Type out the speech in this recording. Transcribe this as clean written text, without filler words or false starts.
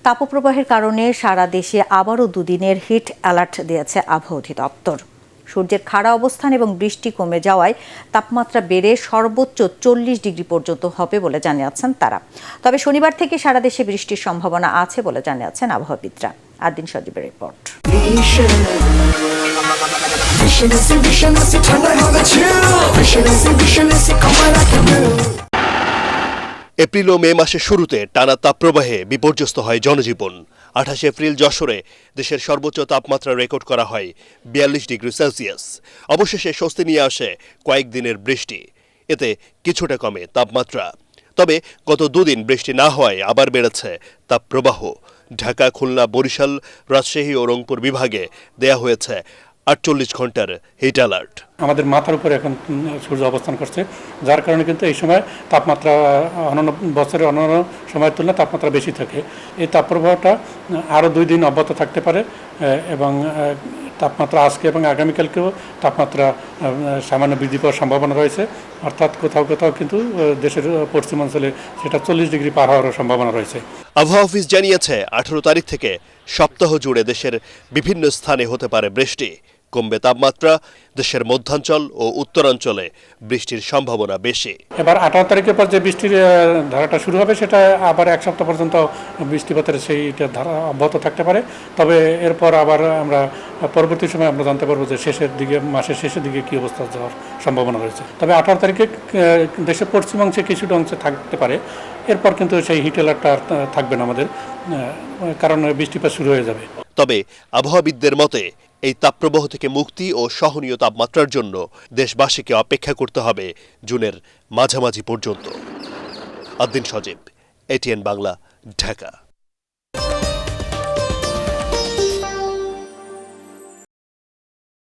তাপপ্রবাহের কারণে সারা দেশে আবারও দুদিনের হিট অ্যালার্ট দিয়েছে আবহাওয়া অধিদপ্তর। সূর্যের খাড়া অবস্থান এবং বৃষ্টি কমে যাওয়ায় তাপমাত্রা বেড়ে সর্বোচ্চ 40 ডিগ্রি পর্যন্ত হবে বলে জানিয়েছেন তারা। তবে শনিবার থেকে সারা দেশে বৃষ্টির সম্ভাবনা আছে বলে জানিয়েছেন আবহাওয়াবিদরা। আদিন সজীবের রিপোর্ট। এপ্রিল ও মে মাসের শুরুতে টানা তাপপ্রবাহে বিপর্যস্ত হয় জনজীবন। 28 এপ্রিল যশোরে দেশের সর্বোচ্চ তাপমাত্রা রেকর্ড করা হয় 42 ডিগ্রি সেলসিয়াস। অবশেষে স্বস্তি নিয়ে আসে কয়েকদিনের বৃষ্টি, এতে কিছুটা কমে তাপমাত্রা। তবে গত দুদিন বৃষ্টি না হওয়ায় আবার বেড়েছে তাপপ্রবাহ। ঢাকা, খুলনা, বরিশাল, রাজশাহী ও রংপুর বিভাগে দেয়া হয়েছে 48 ঘন্টার হিট অ্যালার্ট। আমাদের মাথার উপরে এখন সূর্য অবস্থান করছে, যার কারণে কিন্তু এই সময় তাপমাত্রা অন্যান্য বছরের অন্যান্য সময়ের তুলনায় তাপমাত্রা বেশি থাকে। এই তাপপ্রবাহটা আরও 2 দিন অব্যাহত থাকতে পারে এবং তাপমাত্রা আজকে এবং আগামীকালকেও তাপমাত্রা সামান্য বৃদ্ধি পাওয়ার সম্ভাবনা রয়েছে। অর্থাৎ কোথাও কোথাও কিন্তু দেশের পশ্চিমাঞ্চলে সেটা 40 ডিগ্রি পার হওয়ার সম্ভাবনা রয়েছে। আবহাওয়া অফিস জানিয়েছে 18 তারিখ থেকে সপ্তাহ জুড়ে দেশের বিভিন্ন স্থানে হতে পারে বৃষ্টি। কমবে তাপমাত্রা, দেশের মধ্যাঞ্চল ও উত্তরাঞ্চলে বৃষ্টির সম্ভাবনা বেশি। এবার 18 তারিখের পর যে বৃষ্টির ধারাটা শুরু হবে সেটা আবার 1 সপ্তাহ পর্যন্ত বৃষ্টিপাতের সেইটা ধারা অব্যাহত থাকতে পারে। তবে এরপর আবার আমরা পরবর্তী সময় আমরা জানতে পারবো যে মাসের শেষের দিকে কী অবস্থা যাওয়ার সম্ভাবনা রয়েছে। তবে 18 তারিখে দেশের পশ্চিমাংশে কিছুটা অংশে থাকতে পারে। এরপর কিন্তু সেই হিট অ্যালার্টটা আর থাকবে না আমাদের, কারণ বৃষ্টিপাত শুরু হয়ে যাবে। তবে আবহাওয়াবিদদের মতে এই তাপপ্রবাহ থেকে মুক্তি ও সহনীয় তাপমাত্রার জন্য দেশবাসীকে অপেক্ষা করতে হবে জুনের মাঝামাঝি পর্যন্ত। আদিন সজীব, ATN বাংলা, ঢাকা।